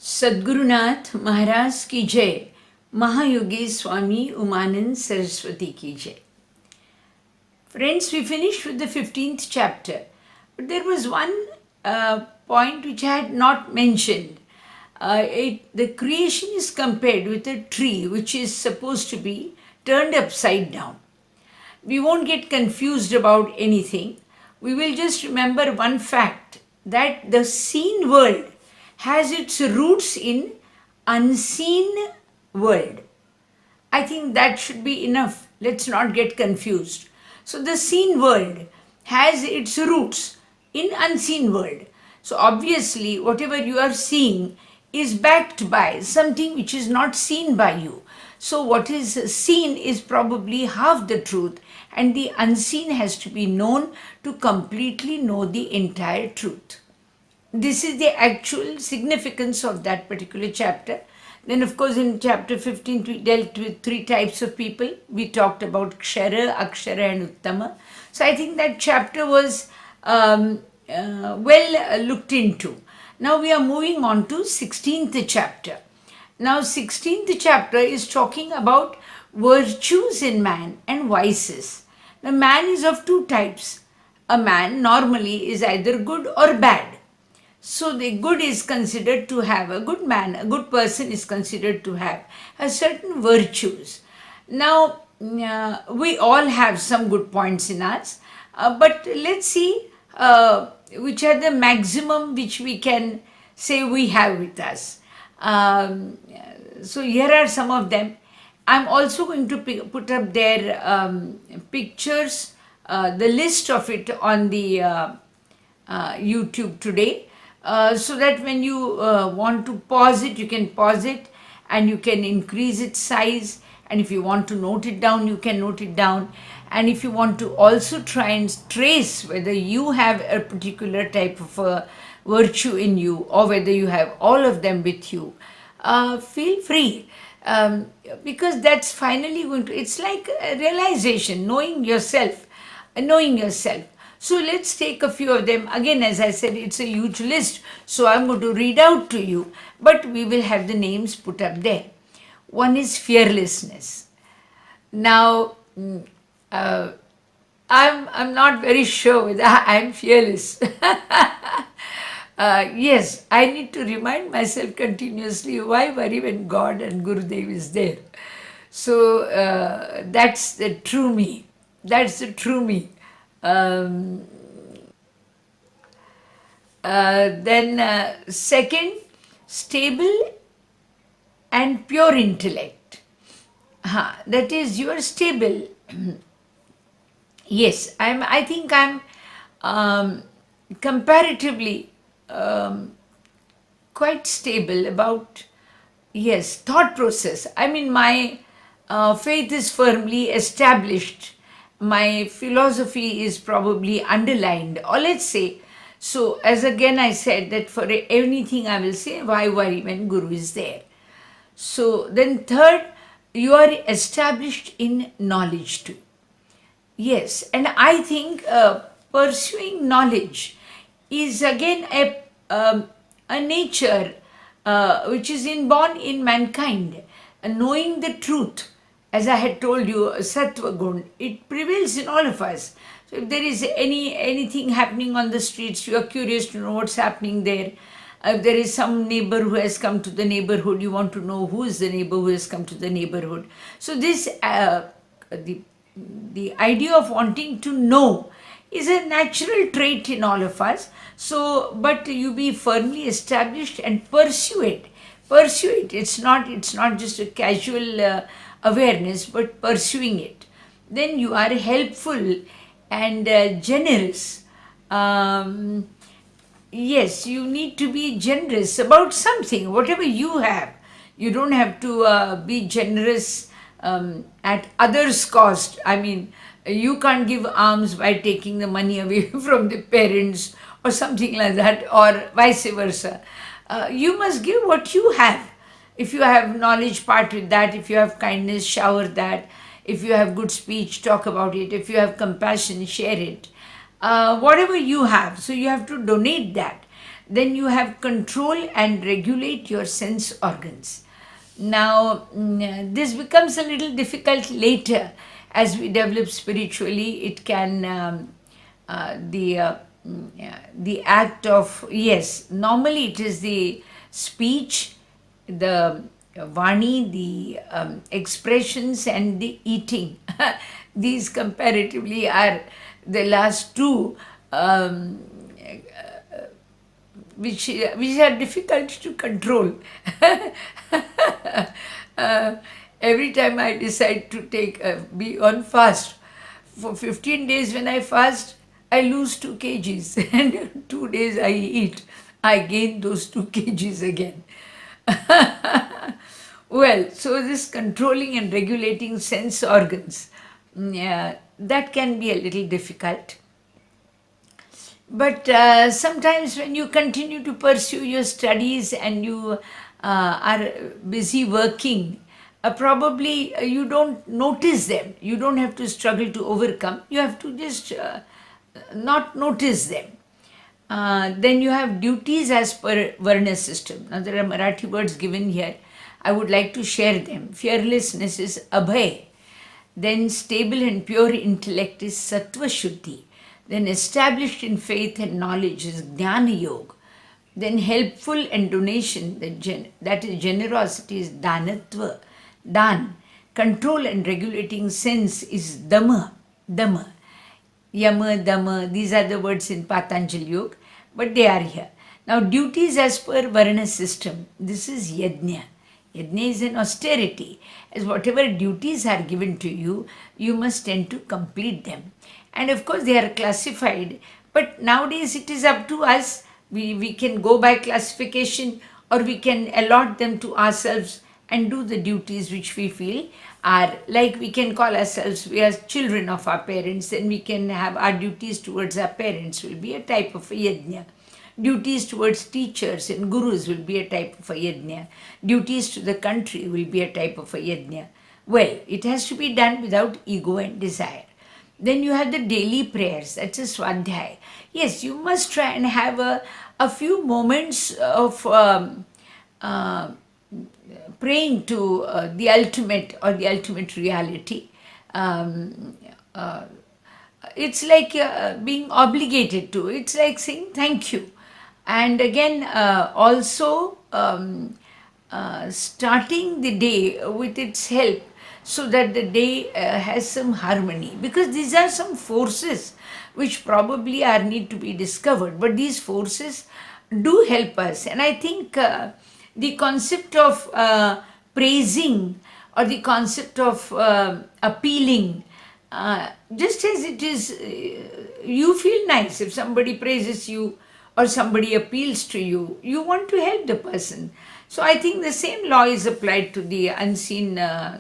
सद्गुरुनाथ महाराज की जय, Mahayogi Swami Umanand Saraswati ki jai. Friends, we finished with the 15th chapter, but there was one point which I had not mentioned. The creation is compared with a tree which is supposed to be turned upside down. We won't get confused about anything. We will just remember one fact, that the seen world has its roots in unseen world. I think that should be enough. Let's not get confused. So the seen world has its roots in unseen world. So obviously whatever you are seeing is backed by something which is not seen by you. So what is seen is probably half the truth, and the unseen has to be known to completely know the entire truth. This is the actual significance of that particular chapter. Then, of course, in chapter 15, we dealt with three types of people. We talked about Kshara, Akshara, and Uttama. So, I think that chapter was well looked into. Now, we are moving on to 16th chapter. Now, 16th chapter is talking about virtues in man and vices. Now, man is of two types. A man normally is either good or bad. So the good is considered to have, a good man, a good person is considered to have a certain virtues. Now, we all have some good points in us, but let's see which are the maximum which we can say we have with us. So here are some of them. I'm also going to put up their pictures, the list of it on the YouTube today. So that when you want to pause it, you can pause it and you can increase its size. And if you want to note it down, you can note it down. And if you want to also try and trace whether you have a particular type of virtue in you or whether you have all of them with you, feel free. Because that's finally going to, it's like a realization, knowing yourself. So let's take a few of them. Again, as I said, it's a huge list. So I'm going to read out to you, but we will have the names put up there. One is fearlessness. Now, I'm not very sure whether I'm fearless. Yes, I need to remind myself continuously, why worry when God and Gurudev is there? So that's the true me. That's the true me. Then second, stable and pure intellect. That is, you are stable. Yes, I think I'm comparatively quite stable about, yes, thought process. I mean, my faith is firmly established. My philosophy is probably underlined, or let's say, so as again I said that for anything I will say, why worry when Guru is there? So then third, you are established in knowledge too. Yes, and I think pursuing knowledge is again a nature which is inborn in mankind, knowing the truth. As I had told you, Sattva Gun, it prevails in all of us. So if there is anything happening on the streets, you are curious to know what's happening there. If there is some neighbor who has come to the neighborhood, you want to know who is the neighbor who has come to the neighborhood. So this, the idea of wanting to know is a natural trait in all of us. So, but you be firmly established and pursue it. Pursue it. It's not just a casual awareness, but pursuing it. Then you are helpful and generous. Yes, you need to be generous about something, whatever you have. You don't have to be generous at others' cost. I mean, you can't give alms by taking the money away from the parents or something like that, or vice versa. You must give what you have. If you have knowledge, part with that. If you have kindness, shower that. If you have good speech, talk about it. If you have compassion, share it. Whatever you have, so you have to donate that. Then you have control and regulate your sense organs. Now, this becomes a little difficult later as we develop spiritually. It can, the act of, yes, normally it is the speech, the vani, the expressions, and the eating. These comparatively are the last two, which are difficult to control. uh, every time I decide to be on fast for 15 days, when I fast, I lose 2 kgs, and 2 days I eat, I gain those 2 kgs again. Well, so this controlling and regulating sense organs, yeah, that can be a little difficult. But sometimes when you continue to pursue your studies and you are busy working, probably you don't notice them. You don't have to struggle to overcome. You have to just not notice them. Then you have duties as per Varna system. Now there are Marathi words given here. I would like to share them. Fearlessness is Abhay. Then stable and pure intellect is Sattva Shuddhi. Then established in faith and knowledge is Jnana Yoga. Then helpful and donation, that is generosity, is Danatva, Dan. Control and regulating sense is Dhamma, Dhamma. Yama, Dhamma, these are the words in Patanjali Yoga, but they are here. Now duties as per Varna system, this is Yajna. Yajna is an austerity. As whatever duties are given to you, you must tend to complete them. And of course they are classified, but nowadays it is up to us. We can go by classification, or we can allot them to ourselves and do the duties which we feel are, like we can call ourselves, we are children of our parents, then we can have our duties towards our parents will be a type of a yajna. Duties towards teachers and gurus will be a type of a yajna. Duties to the country will be a type of a yajna. Well, it has to be done without ego and desire. Then you have the daily prayers, that's a swadhyay. Yes, you must try and have a few moments of praying to the ultimate or the ultimate reality. It's like being obligated to, it's like saying thank you. And again, also starting the day with its help, so that the day has some harmony, because these are some forces which probably are need to be discovered, but these forces do help us. And I think the concept of praising, or the concept of appealing, just as it is, you feel nice if somebody praises you or somebody appeals to you, you want to help the person. So I think the same law is applied to the unseen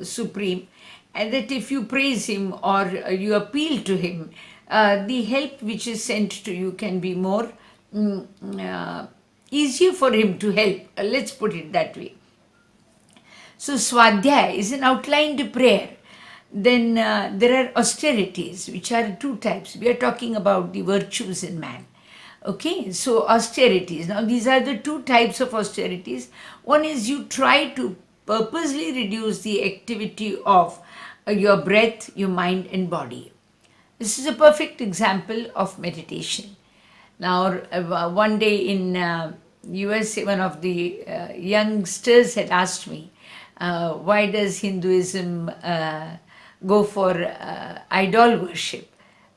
Supreme, and that if you praise him or you appeal to him, the help which is sent to you can be more easier for him to help. Let's put it that way. So Swadhyaya is an outlined prayer. Then there are austerities, which are 2 types. We are talking about the virtues in man. Okay, so austerities. Now these are the 2 types of austerities. One is you try to purposely reduce the activity of your breath, your mind and body. This is a perfect example of meditation. Now one day in USA, one of the youngsters had asked me, why does Hinduism go for idol worship?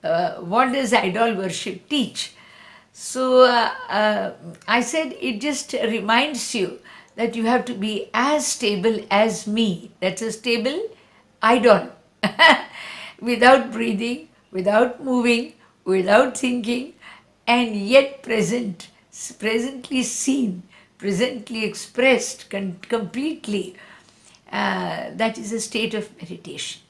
What does idol worship teach? So I said, it just reminds you that you have to be as stable as me. That's a stable idol. Without breathing, without moving, without thinking, and yet presently seen, presently expressed completely. That is a state of meditation.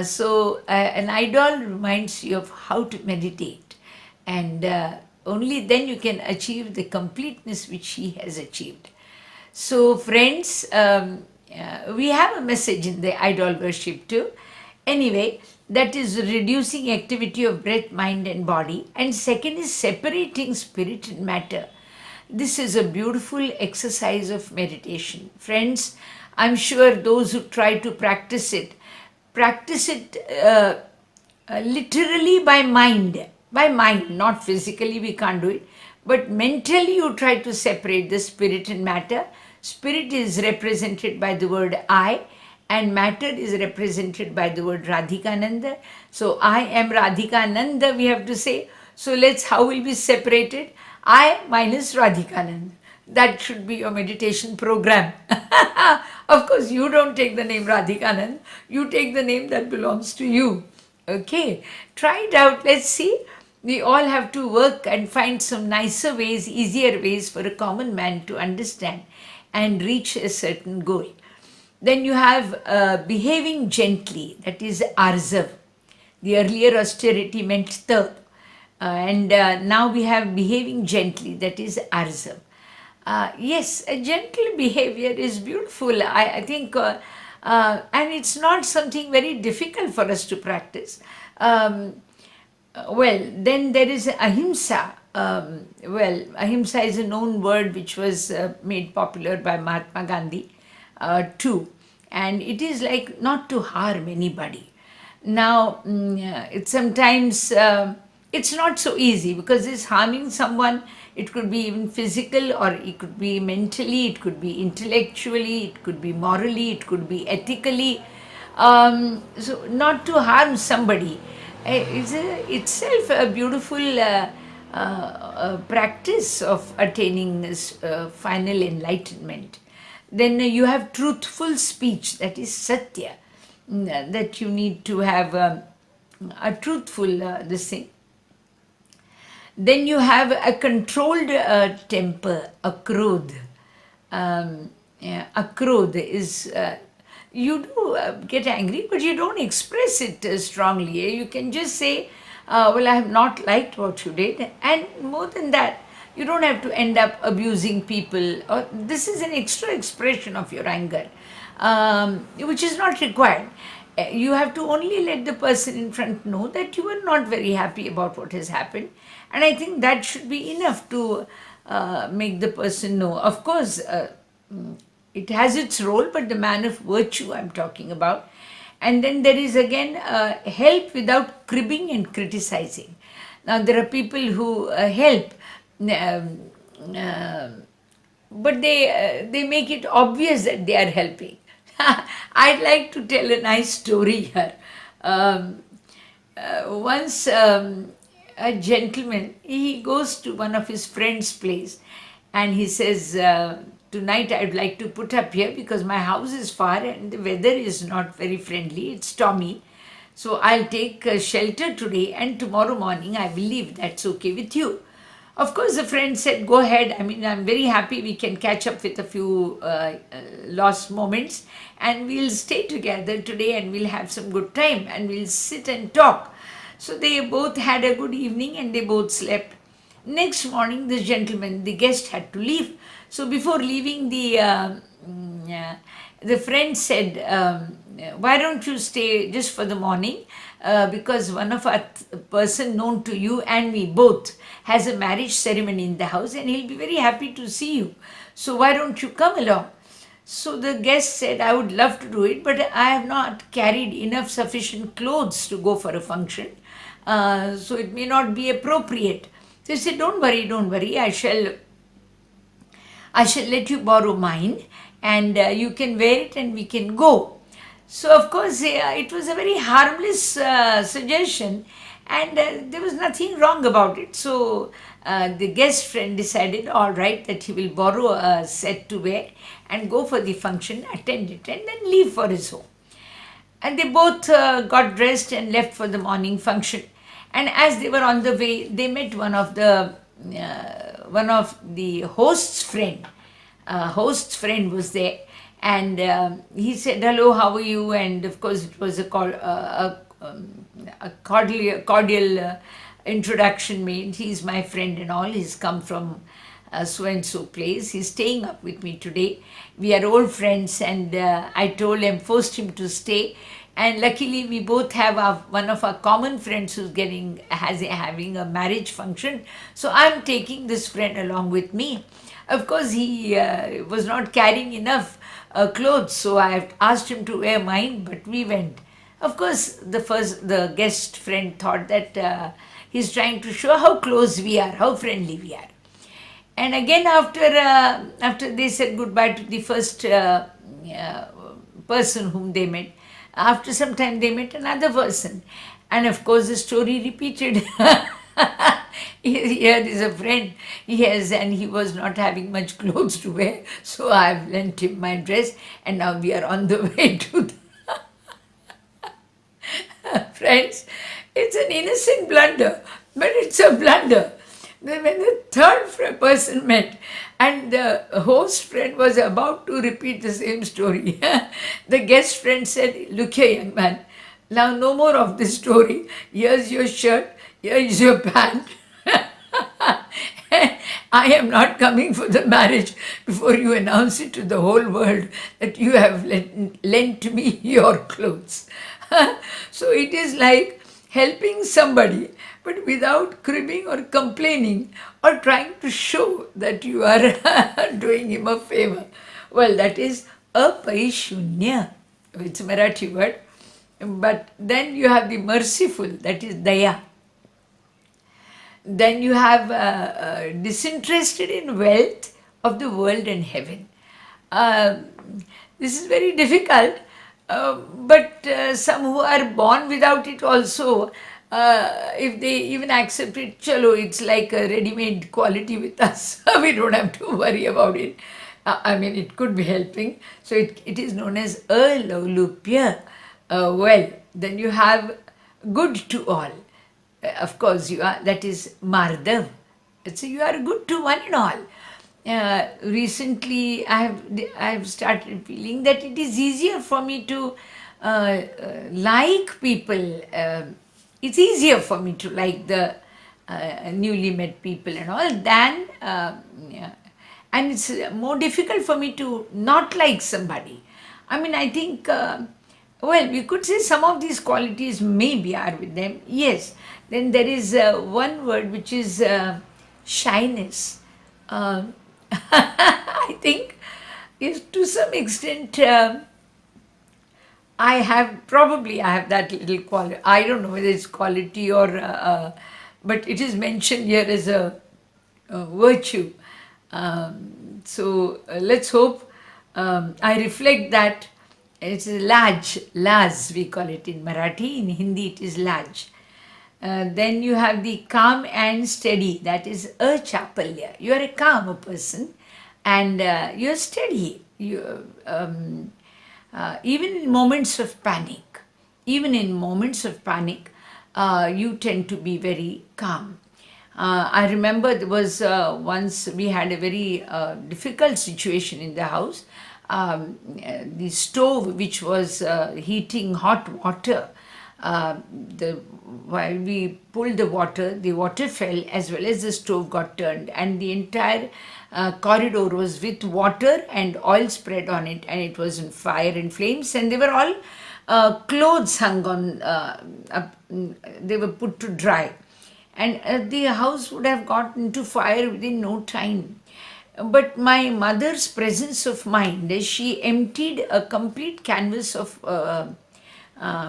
So an idol reminds you of how to meditate. And only then you can achieve the completeness which he has achieved. So friends, we have a message in the idol worship too. Anyway, that is reducing activity of breath, mind and body. And second is separating spirit and matter. This is a beautiful exercise of meditation. Friends, I'm sure those who try to practice it literally by mind, not physically, we can't do it, but mentally you try to separate the spirit and matter. Spirit is represented by the word I, and matter is represented by the word Radhikananda. So I am Radhikananda, we have to say. So how will we separate it? I minus Radhikananda. That should be your meditation program. Of course, you don't take the name Radhikanand, you take the name that belongs to you. Okay, try it out. Let's see. We all have to work and find some nicer ways, easier ways for a common man to understand and reach a certain goal. Then you have behaving gently, that is arzav. The earlier austerity meant tab. And now we have behaving gently, that is arzav. Yes, a gentle behavior is beautiful, I think, and it's not something very difficult for us to practice. Then there is ahimsa. Ahimsa is a known word which was made popular by Mahatma Gandhi too. And it is like not to harm anybody. Now, it's sometimes, it's not so easy because it's harming someone. It could be even physical, or it could be mentally, it could be intellectually, it could be morally, it could be ethically. So not to harm somebody is itself a beautiful practice of attaining this final enlightenment. Then you have truthful speech, that is satya, that you need to have a truthful this thing. Then you have a controlled temper, akrodh. Akrodh is, you do get angry, but you don't express it strongly. You can just say, well, I have not liked what you did. And more than that, you don't have to end up abusing people. Or this is an extra expression of your anger, which is not required. You have to only let the person in front know that you are not very happy about what has happened. And I think that should be enough to make the person know. Of course, it has its role, but the man of virtue I'm talking about. And then there is again help without cribbing and criticizing. Now there are people who help, but they make it obvious that they are helping. I'd like to tell a nice story here. Once a gentleman, he goes to one of his friend's place and he says, tonight I'd like to put up here because my house is far and the weather is not very friendly, it's stormy. So I'll take shelter today and tomorrow morning I will leave. That's okay with you. Of course, the friend said, go ahead. I mean, I'm very happy we can catch up with a few lost moments and we'll stay together today and we'll have some good time and we'll sit and talk. So they both had a good evening and they both slept. Next morning, this gentleman, the guest, had to leave. So before leaving, the friend said, why don't you stay just for the morning? Because one of our person known to you and me both has a marriage ceremony in the house and he'll be very happy to see you. So why don't you come along? So the guest said, I would love to do it, but I have not carried enough sufficient clothes to go for a function. So it may not be appropriate. So he said, don't worry, I shall let you borrow mine and you can wear it and we can go. So of course it was a very harmless suggestion and there was nothing wrong about it. So the guest friend decided, all right, that he will borrow a set to wear and go for the function, attend it and then leave for his home. And they both got dressed and left for the morning function. And as they were on the way, they met one of the host's friend. Host's friend was there. And he said, hello, how are you? And of course, it was a cordial introduction made. He's my friend and all. He's come from so-and-so place. He's staying up with me today. We are old friends and I forced him to stay. And luckily, we both have one of our common friends who's having a marriage function. So I'm taking this friend along with me. Of course, he was not carrying enough clothes, so I have asked him to wear mine, but we went. Of course, the guest friend thought that he's trying to show how close we are, how friendly we are. And again, after they said goodbye to the first uh, person whom they met, after some time they met another person, and of course the story repeated. Here is a friend he has, and he was not having much clothes to wear, so I've lent him my dress, and now we are on the way to the friends. It's an innocent blunder, but it's a blunder. Then when the third person met and the host friend was about to repeat the same story, the guest friend said, "Look here, young man, now no more of this story. Here's your shirt, here is your pant. I am not coming for the marriage before you announce it to the whole world that you have lent me your clothes." So it is like helping somebody, but without cribbing or complaining or trying to show that you are doing him a favor. Well, that is apaishunya. It's a Marathi word. But then you have the merciful, that is daya. Then you have disinterested in wealth of the world and heaven. Uh, this is very difficult, but some who are born without it also, if they even accept it, chalo, it's like a ready-made quality with us. We don't have to worry about it. I mean, it could be helping. So it is known as alaulupya. Well, then you have good to all. Of course, you are, that is Mardav. So you are good to one and all. Recently, I have started feeling that it is easier for me to like people. It's easier for me to like the newly met people and all than, yeah. And it's more difficult for me to not like somebody. I mean, I think, well, we could say some of these qualities maybe are with them. Yes. Then there is one word which is shyness. I think is to some extent I have that little quality. I don't know whether it's quality or, but it is mentioned here as a virtue. So let's hope I reflect that. It's laj we call it in Marathi. In Hindi it is laj. Then you have the calm and steady, that is achapalya. You are a calm person and you are steady. Even in moments of panic, you tend to be very calm. I remember there was once we had a very difficult situation in the house. The stove which was heating hot water, while we pulled the water fell as well as the stove got turned, and the entire corridor was with water and oil spread on it, and it was in fire and flames, and they were all clothes hung on, they were put to dry, and the house would have got into fire within no time. But my mother's presence of mind, she emptied a complete canvas of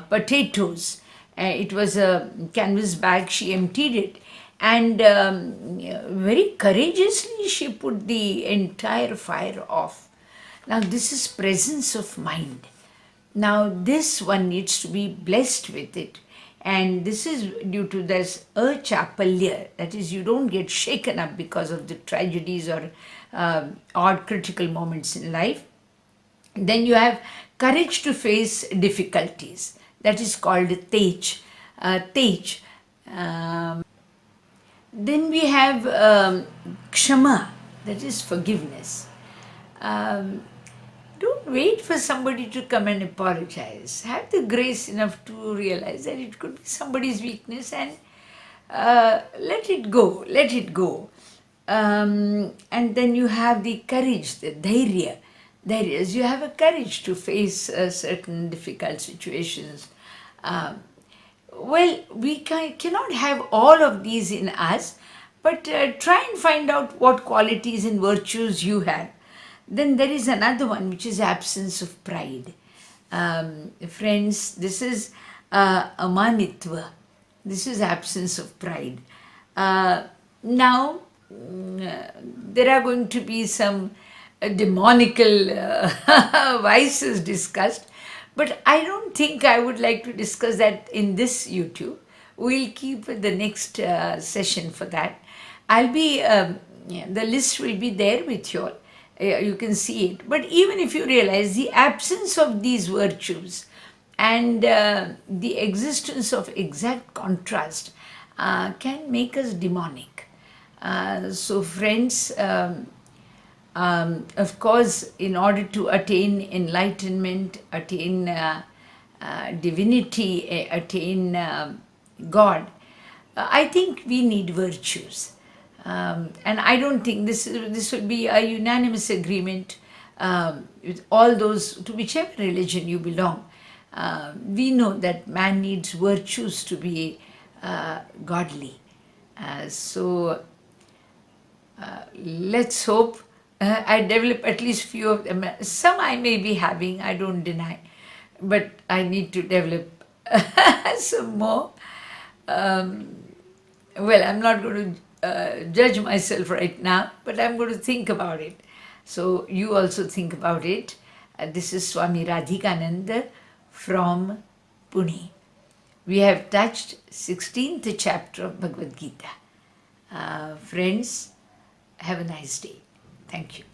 potatoes. It was a canvas bag, she emptied it, and very courageously she put the entire fire off. Now, this is presence of mind. Now, this one needs to be blessed with it. And this is due to this achapalya, that is, you don't get shaken up because of the tragedies or odd critical moments in life. Then you have courage to face difficulties, that is called tej. Then we have kshama, that is forgiveness. Don't wait for somebody to come and apologize. Have the grace enough to realize that it could be somebody's weakness and let it go. And then you have the courage, the dhairya, there is, you have a courage to face certain difficult situations. Um, well, we cannot have all of these in us, but try and find out what qualities and virtues you have. Then there is another one, which is absence of pride. Friends, this is amanitva. This is absence of pride. Now, there are going to be some demonical vices discussed, but I don't think I would like to discuss that in this YouTube. We'll keep the next session for that. I'll be, yeah, the list will be there with you all. You can see it. But even if you realize the absence of these virtues and the existence of exact contrast can make us demonic. So, friends, of course, in order to attain enlightenment, attain divinity, attain God, I think we need virtues. And I don't think this would be a unanimous agreement with all those, to whichever religion you belong. We know that man needs virtues to be godly. So let's hope I develop at least few of them. Some I may be having, I don't deny, but I need to develop some more. Well, I'm not going to judge myself right now, but I'm going to think about it. So you also think about it. This is Swami Radhikananda from Pune. We have touched 16th chapter of Bhagavad Gita. Friends, have a nice day. Thank you.